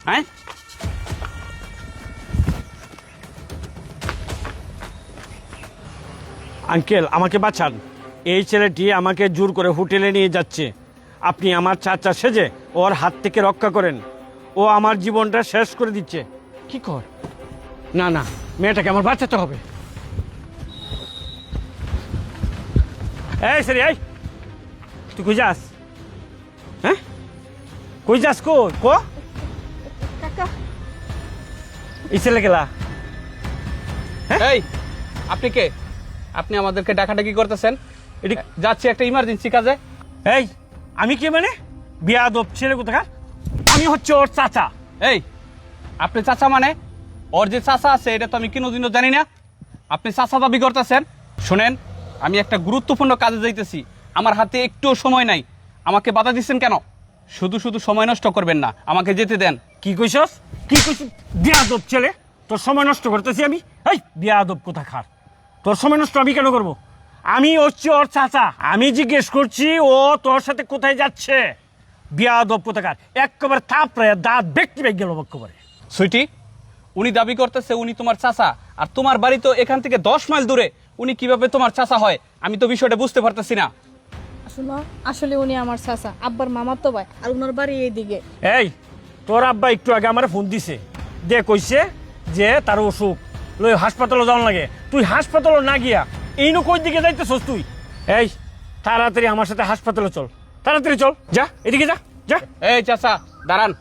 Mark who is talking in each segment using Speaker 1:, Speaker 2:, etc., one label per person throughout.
Speaker 1: হ্যাঁ?
Speaker 2: আঙ্কেল আমাকে বাঁচান, এই ছেলেটি আমাকে জোর করে হোটেলে নিয়ে যাচ্ছে। আপনি আমার চাচা সেজে ওর হাত থেকে রক্ষা করেন, ও আমার জীবনটা শেষ করে দিচ্ছে। কি কর? না না, মেয়েটাকে আমার বাঁচাতে হবে। এই সরি, এই তুই কই যাস? হ্যাঁ, কই যাস? কো
Speaker 3: কাকা
Speaker 2: এই ছেলে গেলা?
Speaker 1: এই আপনি কে? আপনি আমাদেরকে ডাকাডাকি করতেছেন?
Speaker 2: এটি
Speaker 1: যাচ্ছি একটা ইমার্জেন্সি কাজে।
Speaker 2: এই আমি কি মানে বিয়াদব ছেলে কোথাকার? আমি হচ্ছে ওর চাচা।
Speaker 1: এই আপনি চাচা মানে? ওর যে চাচা আছে এটা তো আমি কোনোদিনও জানি না। আপনি চাচা দাবি করতেছেন? শোনেন, আমি একটা গুরুত্বপূর্ণ কাজে যাইতেছি, আমার হাতে একটুও সময় নাই। আমাকে বাধা দিচ্ছেন কেন? শুধু শুধু সময় নষ্ট করবেন না, আমাকে যেতে দেন।
Speaker 2: কি কইছস? কি কইছিস? বিয়াদব ছেলে, তোর সময় নষ্ট করতেছি আমি? এই বিয়াদব কোথাকার, তোর সময় নষ্ট আমি কেন করব? আমি হচ্ছে ওর চাচা, আমি জিজ্ঞেস করছি ও তোর সাথে কোথায় যাচ্ছে। বিয়াদব কোথাকার, একেবারে থাপড়ে দাঁত ব্যক্তি বেগ গেল একেবারে।
Speaker 1: সুইটি, উনি দাবি করতেছে উনি তোমার চাচা, আর তোমার বাড়ি তো এখান থেকে 10 মাইল দূরে। উনি কিভাবে তোমার চাচা হয়? আমি তো বিষয়টা বুঝতে পারতেছি না।
Speaker 3: শোনো, আসলে উনি আমার চাচা, আব্বার মামাতো ভাই, আর ওনার বাড়ি এইদিকে।
Speaker 2: এই তোর আব্বা একটু আগে আমার ফোন দিছে, দে কইছে যে তার অসুখ লই হাসপাতালে যাওয়ার লাগে। তুই হাসপাতালে না গিয়া এই নো কই দিকে যাইতেছস তুই? এই তাড়াতাড়ি আমার সাথে হাসপাতালে চল, তাড়াতাড়ি চল, যা এদিকে যা যা।
Speaker 1: এই চাচা দাঁড়ান,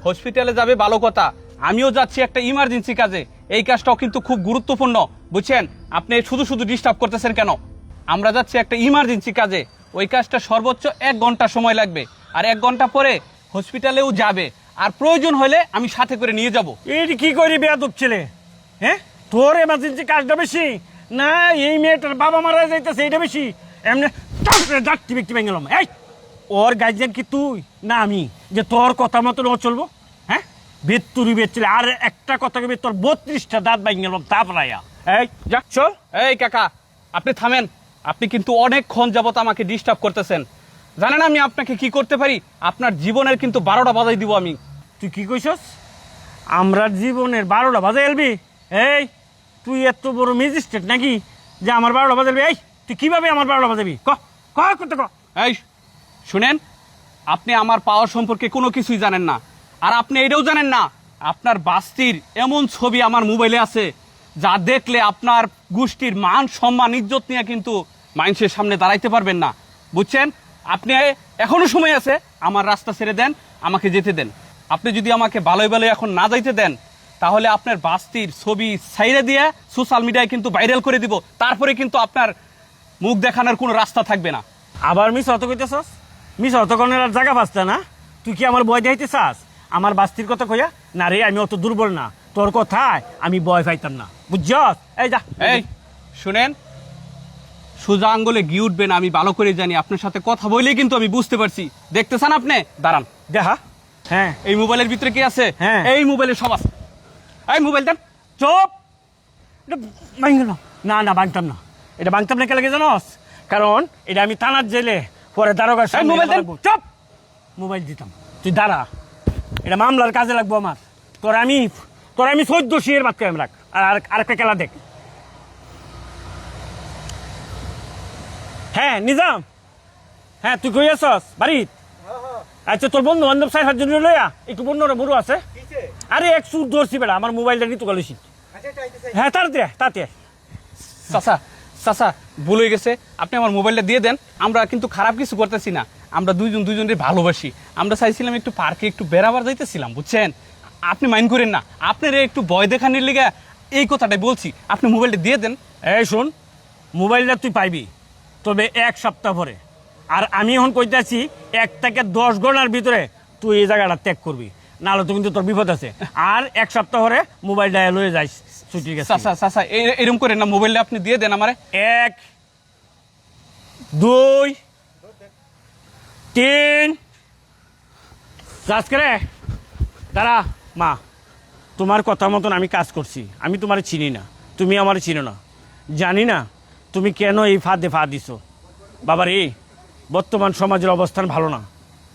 Speaker 1: হসপিটালে যাবে ভালো কথা, আমিও যাচ্ছি একটা ইমার্জেন্সি কাজে। এই কাজটাও কিন্তু খুব গুরুত্বপূর্ণ, বুঝছেন? আপনি শুধু শুধু ডিস্টার্ব করতেছেন কেন? আমরা যাচ্ছি একটা ইমার্জেন্সি কাজে, ওই কাজটা সর্বোচ্চ 1 ঘন্টা সময় লাগবে, আর 1 ঘন্টা পরে হসপিটালেও যাবে, আর প্রয়োজন হলে আমি সাথে করে নিয়ে যাব।
Speaker 2: এই কি করি বেয়াদব ছেলে? হ্যাঁ, তোর এমার্জেন্সি কাজটা বেশি না এই মেয়েটার বাবা মারা যাইতেছে এইটা বেশি? এমনি ডাক্তি ব্যক্তি ভেঙে গেলাম। এই ওর গার্জিয়ান কি তুই না আমি, যে তোর কথা মতন ও চলবো? হ্যাঁ, বেত্তুরি বেচলে আর একটা কথা কবি তোর 32টা দাঁত ভেঙে গেলাম তাপরাইয়া। এই যা চল।
Speaker 1: এই কাকা, আপনি থামেন। আপনি কিন্তু অনেকক্ষণ যাবত আমাকে ডিস্টার্ব করতেছেন। জানেন আমি আপনাকে কি করতে পারি? আপনার জীবনের কিন্তু 12টা বাজাই দিব আমি।
Speaker 2: তুই কি কইছস? আমরা জীবনের 12টা বাজে এলবি? এই তুই এত বড় ম্যাজিস্ট্রেট নাকি যে আমার 12টা বাজাবি? এই তুই কিভাবে আমার 12টা বাজাবি? করতে ক।
Speaker 1: এই শুনেন, আপনি আমার পাওয়ার সম্পর্কে কোনো কিছুই জানেন না, আর আপনি এটাও জানেন না আপনার বাস্তির এমন ছবি আমার মোবাইলে আছে যা দেখলে আপনার গোষ্ঠীর মান সম্মান ইজ্জত নিয়ে কিন্তু মানুষের সামনে দাঁড়াইতে পারবেন না, বুঝছেন? আপনি এখনো সময় আছে, আমার রাস্তা ছেড়ে দেন, আমাকে যেতে দেন। আপনি যদি আমাকে ভালোই ভালোই এখন না যাইতে দেন, তাহলে আপনার বাস্তির ছবি ছাইড়ে দিয়ে সোশ্যাল মিডিয়ায় কিন্তু ভাইরাল করে দিব, তারপরে কিন্তু আপনার মুখ দেখানোর কোনো রাস্তা থাকবে না।
Speaker 2: আবার মিস অত কইতেছস? মিস অত কনের আর জায়গা পাচ্ছ না? তুই কি আমার বয় দেখাইতে চাস আমার বাস্তির কথা কইয়া? না রে, আমি অত দুর্বল না, তোর কথায় আমি বয় পাইতাম না, বুঝছস? এই যা।
Speaker 1: এই শুনেন, সোজা আঙ্গুলে ঘি উঠবে না, আমি ভালো করে জানি। আপনার সাথে কথা বলেই কিন্তু আমি বুঝতে পারছি। দেখতেছেন আপনি? দাঁড়ান
Speaker 2: দেখা। হ্যাঁ,
Speaker 1: এই মোবাইলের ভিতরে কি আছে?
Speaker 2: হ্যাঁ।
Speaker 1: এই মোবাইলে সব আছে। এই মোবাইল দেন।
Speaker 2: চুপ। এটা ভাঙল না? না ভাঙতাম না, এটা ভাঙতাম না। কে লাগে জানস? কারণ এটা আমি থানার জেলে পরে দারোগার সামনে
Speaker 1: মোবাইল দেন।
Speaker 2: লাগবো। চুপ। মোবাইল দিতাম, তুই দাঁড়া, এটা মামলার কাজে লাগবো আমার। তোর আমি 14 শিয়ের বাদ করে রাখ। আর আরেকটা খেলা দেখ। হ্যাঁ নিজাম, হ্যাঁ তুই কই আছস? বাড়িত? আচ্ছা, তোর বন্ধু বান্ধব 4-5 জন লইয়া একটু বন্যরা বড় আছে। আরে এক সুর ধরছি বেড়া, আমার মোবাইলটা নিতে গেছি। হ্যাঁ তাতে
Speaker 1: চাচা চাচা ভুল হয়ে গেছে, আপনি আমার মোবাইলটা দিয়ে দেন। আমরা কিন্তু খারাপ কিছু করতেছি না, আমরা দুইজনের ভালোবাসি। আমরা চাইছিলাম একটু পার্কে একটু বেড়াবার যাইতেছিলাম, বুঝছেন? আপনি মাইন্ড করেন না, আপনার একটু ভয় দেখানোর লিগে এই কথাটাই বলছি। আপনি মোবাইলটা দিয়ে দেন।
Speaker 2: এই শোন, মোবাইলটা তুই পাইবি, তবে 1 সপ্তাহ পরে। আর আমি এখন কইতাছি 1 থেকে 10 ঘন্টার ভিতরে তুই এই জায়গাটা ত্যাগ করবি, নাহলে তো কিন্তু তোর বিপদ আছে। আর 1 সপ্তাহ পরে মোবাইলটা লয়ে যাইস ছুটি গেছে।
Speaker 1: চাচা চাচা এরকম করেন না, মোবাইলটা আপনি দিয়ে দেন আমারে।
Speaker 2: 1 2 3 করে দাঁড়া। মা, তোমার কথা মতন আমি কাজ করছি। আমি তোমার চিনি না, তুমি আমার চিনো না, জানি না তুমি কেন এই ফাঁদে দিছো। বাবার বর্তমান সমাজের অবস্থান ভালো না,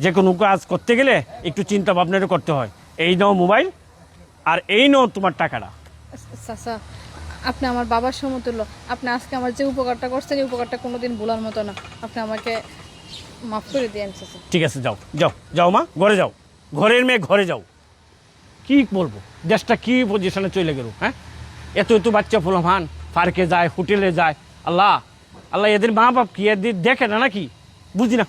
Speaker 2: যে কোনো কাজ করতে গেলে একটু চিন্তা ভাবনাটা করতে হয়। এই নাও মোবাইল, আর এই নাও তোমার টাকাটা।
Speaker 3: চাচা, আপনি আমার বাবার সমতুল্য। আপনি আজকে আমার যে উপকারটা করছেন এই উপকারটা কোনোদিন ভোলার মতো না। আপনি আমাকে মাফ করে দিয়েন চাচা।
Speaker 2: ঠিক আছে, যাও যাও যাও মা, ঘরে যাও, ঘরের মেয়ে ঘরে যাও। কি বলবো, দেশটা কি পজিশনে চলে গেল, হ্যাঁ? এত এত বাচ্চা ফুলহান পার্কে যায়, হোটেলে যায়। আল্লাহ আল্লাহ, এদের মা বাপ কি এদের দেখে না নাকি? বুঝি না।